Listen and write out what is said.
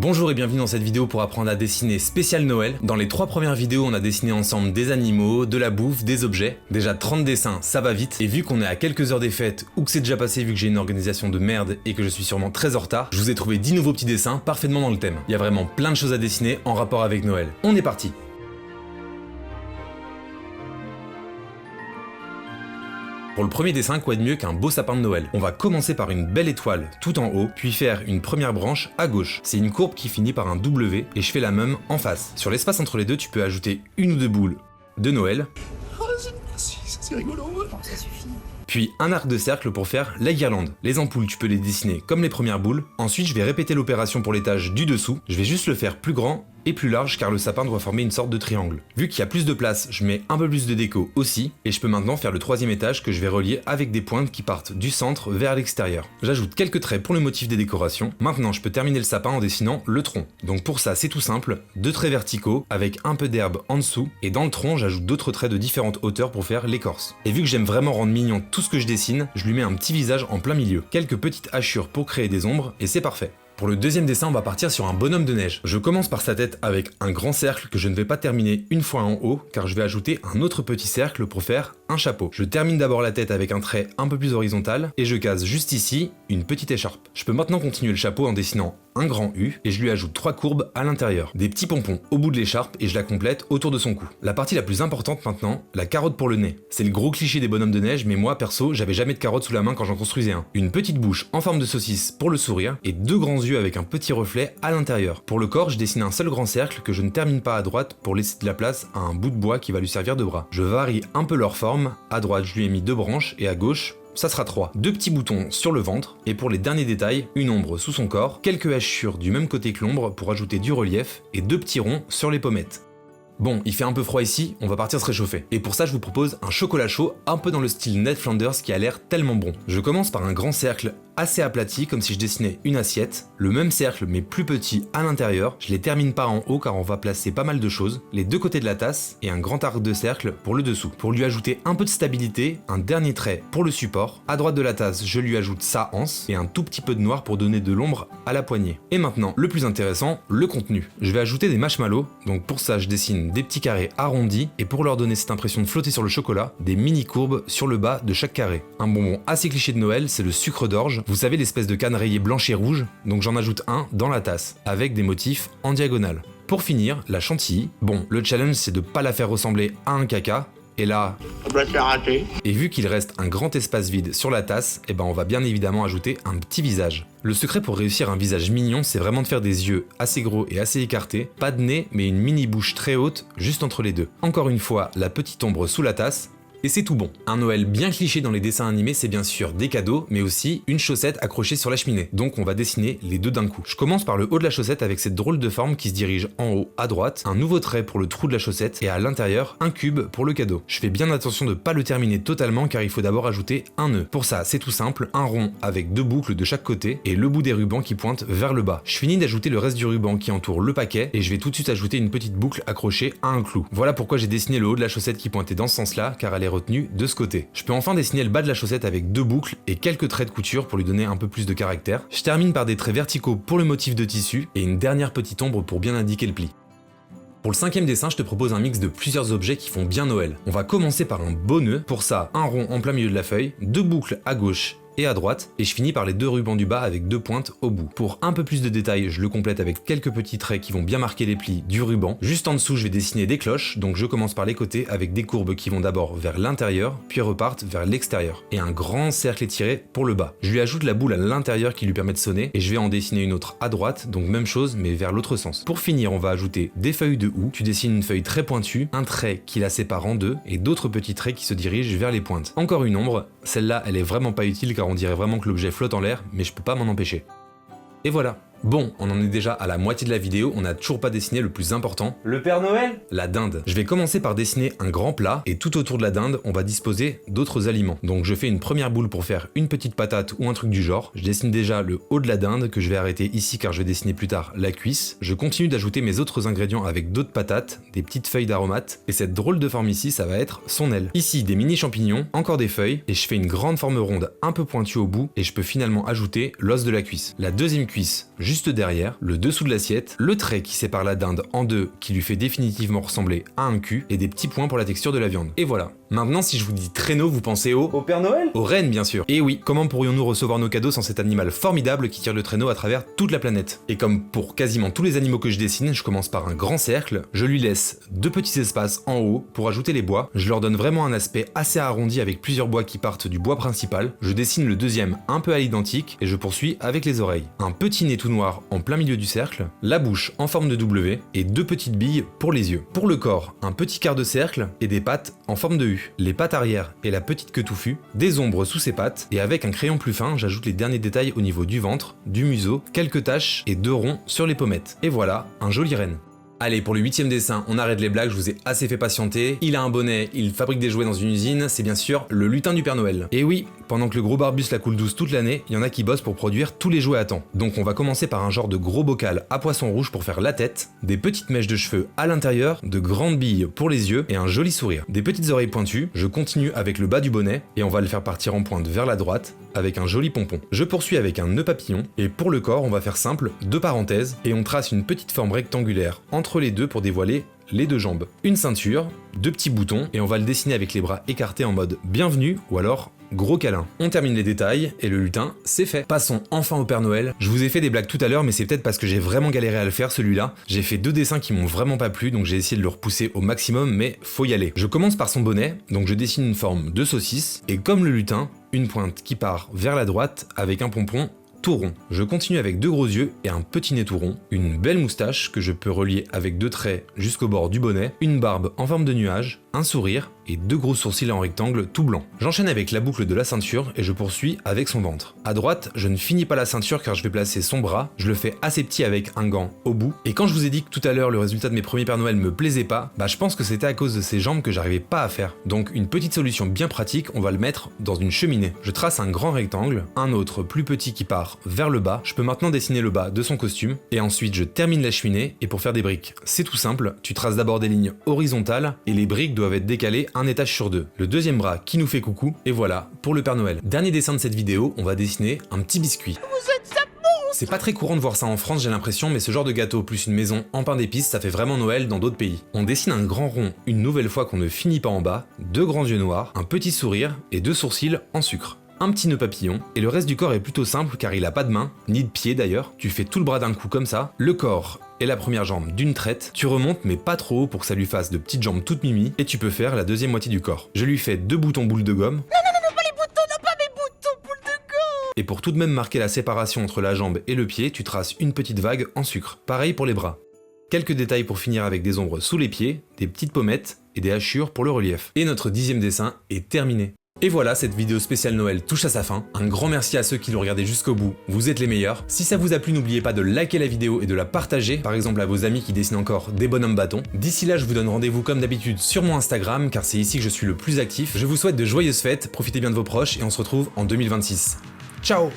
Bonjour et bienvenue dans cette vidéo pour apprendre à dessiner spécial Noël. Dans les 3 premières vidéos, on a dessiné ensemble des animaux, de la bouffe, des objets. Déjà 30 dessins, ça va vite. Et vu qu'on est à quelques heures des fêtes ou que c'est déjà passé vu que j'ai une organisation de merde et que je suis sûrement très en retard, je vous ai trouvé 10 nouveaux petits dessins parfaitement dans le thème. Il y a vraiment plein de choses à dessiner en rapport avec Noël. On est parti! Pour le premier dessin, quoi de mieux qu'un beau sapin de Noël? On va commencer par une belle étoile tout en haut, puis faire une première branche à gauche. C'est une courbe qui finit par un W et je fais la même en face. Sur l'espace entre les deux, tu peux ajouter une ou deux boules de Noël. Oh, c'est rigolo. Ça suffit. Puis un arc de cercle pour faire la guirlande. Les ampoules, tu peux les dessiner comme les premières boules. Ensuite, je vais répéter l'opération pour l'étage du dessous. Je vais juste le faire plus grand et plus large car le sapin doit former une sorte de triangle. Vu qu'il y a plus de place, je mets un peu plus de déco aussi et je peux maintenant faire le troisième étage que je vais relier avec des pointes qui partent du centre vers l'extérieur. J'ajoute quelques traits pour le motif des décorations. Maintenant, je peux terminer le sapin en dessinant le tronc. Donc pour ça, c'est tout simple, 2 traits verticaux avec un peu d'herbe en dessous et dans le tronc, j'ajoute d'autres traits de différentes hauteurs pour faire l'écorce. Et vu que j'aime vraiment rendre mignon tout ce que je dessine, je lui mets un petit visage en plein milieu. Quelques petites hachures pour créer des ombres et c'est parfait. Pour le deuxième dessin, on va partir sur un bonhomme de neige. Je commence par sa tête avec un grand cercle que je ne vais pas terminer une fois en haut, car je vais ajouter un autre petit cercle pour faire un chapeau. Je termine d'abord la tête avec un trait un peu plus horizontal, et je case juste ici une petite écharpe. Je peux maintenant continuer le chapeau en dessinant un grand U, et je lui ajoute 3 courbes à l'intérieur. Des petits pompons au bout de l'écharpe, et je la complète autour de son cou. La partie la plus importante maintenant, la carotte pour le nez. C'est le gros cliché des bonhommes de neige, mais moi, perso, j'avais jamais de carotte sous la main quand j'en construisais un. Une petite bouche en forme de saucisse pour le sourire, et 2 grands yeux avec un petit reflet à l'intérieur. Pour le corps, je dessine un seul grand cercle que je ne termine pas à droite pour laisser de la place à un bout de bois qui va lui servir de bras. Je varie un peu leur forme. À droite, je lui ai mis 2 branches, et à gauche, ça sera 3. 2 petits boutons sur le ventre, et pour les derniers détails, une ombre sous son corps, quelques hachures du même côté que l'ombre pour ajouter du relief, et 2 petits ronds sur les pommettes. Bon, il fait un peu froid ici, on va partir se réchauffer. Et pour ça, je vous propose un chocolat chaud, un peu dans le style Ned Flanders qui a l'air tellement bon. Je commence par un grand cercle assez aplati, comme si je dessinais une assiette. Le même cercle, mais plus petit à l'intérieur. Je les termine pas en haut car on va placer pas mal de choses. Les 2 côtés de la tasse et un grand arc de cercle pour le dessous. Pour lui ajouter un peu de stabilité, un dernier trait pour le support. À droite de la tasse, je lui ajoute sa anse et un tout petit peu de noir pour donner de l'ombre à la poignée. Et maintenant, le plus intéressant, le contenu. Je vais ajouter des marshmallows, donc pour ça, je dessine des petits carrés arrondis et pour leur donner cette impression de flotter sur le chocolat, des mini courbes sur le bas de chaque carré. Un bonbon assez cliché de Noël, c'est le sucre d'orge. Vous savez l'espèce de canne rayée blanche et rouge, donc j'en ajoute un dans la tasse, avec des motifs en diagonale. Pour finir, la chantilly. Bon, le challenge c'est de pas la faire ressembler à un caca, et là... Et vu qu'il reste un grand espace vide sur la tasse, et ben on va bien évidemment ajouter un petit visage. Le secret pour réussir un visage mignon, c'est vraiment de faire des yeux assez gros et assez écartés, pas de nez, mais une mini bouche très haute, juste entre les deux. Encore une fois, la petite ombre sous la tasse, et c'est tout bon. Un Noël bien cliché dans les dessins animés, c'est bien sûr des cadeaux, mais aussi une chaussette accrochée sur la cheminée. Donc on va dessiner les deux d'un coup. Je commence par le haut de la chaussette avec cette drôle de forme qui se dirige en haut à droite, un nouveau trait pour le trou de la chaussette, et à l'intérieur, un cube pour le cadeau. Je fais bien attention de ne pas le terminer totalement car il faut d'abord ajouter un nœud. Pour ça, c'est tout simple, un rond avec 2 boucles de chaque côté, et le bout des rubans qui pointe vers le bas. Je finis d'ajouter le reste du ruban qui entoure le paquet, et je vais tout de suite ajouter une petite boucle accrochée à un clou. Voilà pourquoi j'ai dessiné le haut de la chaussette qui pointait dans ce sens-là, car elle est retenue de ce côté. Je peux enfin dessiner le bas de la chaussette avec 2 boucles et quelques traits de couture pour lui donner un peu plus de caractère. Je termine par des traits verticaux pour le motif de tissu et une dernière petite ombre pour bien indiquer le pli. Pour le 5e dessin, je te propose un mix de plusieurs objets qui font bien Noël. On va commencer par un beau nœud, pour ça un rond en plein milieu de la feuille, 2 boucles à gauche et à droite, et je finis par les 2 rubans du bas avec 2 pointes au bout. Pour un peu plus de détails, je le complète avec quelques petits traits qui vont bien marquer les plis du ruban. Juste en dessous, je vais dessiner des cloches, donc je commence par les côtés avec des courbes qui vont d'abord vers l'intérieur, puis repartent vers l'extérieur, et un grand cercle étiré pour le bas. Je lui ajoute la boule à l'intérieur qui lui permet de sonner, et je vais en dessiner une autre à droite, donc même chose mais vers l'autre sens. Pour finir, on va ajouter des feuilles de houx. Tu dessines une feuille très pointue, un trait qui la sépare en deux, et d'autres petits traits qui se dirigent vers les pointes. Encore une ombre, celle-là elle est vraiment pas utile car on dirait vraiment que l'objet flotte en l'air, mais je peux pas m'en empêcher. Et voilà. Bon, on en est déjà à la moitié de la vidéo, on n'a toujours pas dessiné le plus important. Le Père Noël? La dinde. Je vais commencer par dessiner un grand plat, et tout autour de la dinde, on va disposer d'autres aliments. Donc je fais une première boule pour faire une petite patate ou un truc du genre. Je dessine déjà le haut de la dinde, que je vais arrêter ici car je vais dessiner plus tard la cuisse. Je continue d'ajouter mes autres ingrédients avec d'autres patates, des petites feuilles d'aromates, et cette drôle de forme ici, ça va être son aile. Ici, des mini champignons, encore des feuilles, et je fais une grande forme ronde un peu pointue au bout, et je peux finalement ajouter l'os de la cuisse. La deuxième cuisse, juste derrière, le dessous de l'assiette, le trait qui sépare la dinde en deux qui lui fait définitivement ressembler à un cul et des petits points pour la texture de la viande. Et voilà. Maintenant, si je vous dis traîneau, vous pensez au Père Noël? Aux rennes, bien sûr. Et oui, comment pourrions-nous recevoir nos cadeaux sans cet animal formidable qui tire le traîneau à travers toute la planète? Et comme pour quasiment tous les animaux que je dessine, je commence par un grand cercle, je lui laisse 2 petits espaces en haut pour ajouter les bois, je leur donne vraiment un aspect assez arrondi avec plusieurs bois qui partent du bois principal, je dessine le deuxième un peu à l'identique et je poursuis avec les oreilles. Un petit nez tout noir en plein milieu du cercle, la bouche en forme de W et 2 petites billes pour les yeux. Pour le corps, un petit quart de cercle et des pattes en forme de U. Les pattes arrière et la petite queue touffue, des ombres sous ses pattes, et avec un crayon plus fin, j'ajoute les derniers détails au niveau du ventre, du museau, quelques taches et 2 ronds sur les pommettes. Et voilà, un joli renne. Allez, pour le 8e dessin, on arrête les blagues, je vous ai assez fait patienter. Il a un bonnet, il fabrique des jouets dans une usine, c'est bien sûr le lutin du Père Noël. Et oui, pendant que le gros Barbus la coule douce toute l'année, il y en a qui bossent pour produire tous les jouets à temps. Donc on va commencer par un genre de gros bocal à poisson rouge pour faire la tête, des petites mèches de cheveux à l'intérieur, de grandes billes pour les yeux et un joli sourire. Des petites oreilles pointues, je continue avec le bas du bonnet et on va le faire partir en pointe vers la droite avec un joli pompon. Je poursuis avec un nœud papillon et pour le corps, on va faire simple, 2 parenthèses et on trace une petite forme rectangulaire entre les deux pour dévoiler les 2 jambes. Une ceinture, 2 petits boutons et on va le dessiner avec les bras écartés en mode bienvenue ou alors gros câlin. On termine les détails et le lutin, c'est fait. Passons enfin au Père Noël. Je vous ai fait des blagues tout à l'heure mais c'est peut-être parce que j'ai vraiment galéré à le faire celui-là. J'ai fait 2 dessins qui m'ont vraiment pas plu donc j'ai essayé de le repousser au maximum mais faut y aller. Je commence par son bonnet, donc je dessine une forme de saucisse et comme le lutin, une pointe qui part vers la droite avec un pompon tout rond. Je continue avec 2 gros yeux et un petit nez tout rond, une belle moustache que je peux relier avec 2 traits jusqu'au bord du bonnet, une barbe en forme de nuage, un sourire et 2 gros sourcils en rectangle tout blanc. J'enchaîne avec la boucle de la ceinture et je poursuis avec son ventre. À droite, je ne finis pas la ceinture car je vais placer son bras, je le fais assez petit avec un gant au bout. Et quand je vous ai dit que tout à l'heure le résultat de mes premiers Père Noël me plaisait pas, bah je pense que c'était à cause de ses jambes que j'arrivais pas à faire. Donc une petite solution bien pratique, on va le mettre dans une cheminée. Je trace un grand rectangle, un autre plus petit qui part vers le bas. Je peux maintenant dessiner le bas de son costume et ensuite je termine la cheminée et pour faire des briques, c'est tout simple, tu traces d'abord des lignes horizontales et les briques doivent être décalées un étage sur 2. Le deuxième bras qui nous fait coucou et voilà pour le Père Noël. Dernier dessin de cette vidéo, on va dessiner un petit biscuit. Vous êtes ça bon! C'est pas très courant de voir ça en France j'ai l'impression mais ce genre de gâteau plus une maison en pain d'épices ça fait vraiment Noël dans d'autres pays. On dessine un grand rond une nouvelle fois qu'on ne finit pas en bas, 2 grands yeux noirs, un petit sourire et 2 sourcils en sucre. Un petit nœud papillon, et le reste du corps est plutôt simple car il a pas de main, ni de pied d'ailleurs, tu fais tout le bras d'un coup comme ça, le corps et la première jambe d'une traite, tu remontes mais pas trop haut pour que ça lui fasse de petites jambes toutes mimi, et tu peux faire la deuxième moitié du corps. Je lui fais 2 boutons boules de gomme, Non, pas les boutons, non, pas mes boutons, boule de gomme! et pour tout de même marquer la séparation entre la jambe et le pied, tu traces une petite vague en sucre. Pareil pour les bras. Quelques détails pour finir avec des ombres sous les pieds, des petites pommettes et des hachures pour le relief. Et notre 10e dessin est terminé. Et voilà, cette vidéo spéciale Noël touche à sa fin. Un grand merci à ceux qui l'ont regardé jusqu'au bout, vous êtes les meilleurs. Si ça vous a plu, n'oubliez pas de liker la vidéo et de la partager, par exemple à vos amis qui dessinent encore des bonhommes bâtons. D'ici là, je vous donne rendez-vous comme d'habitude sur mon Instagram, car c'est ici que je suis le plus actif. Je vous souhaite de joyeuses fêtes, profitez bien de vos proches et on se retrouve en 2026. Ciao!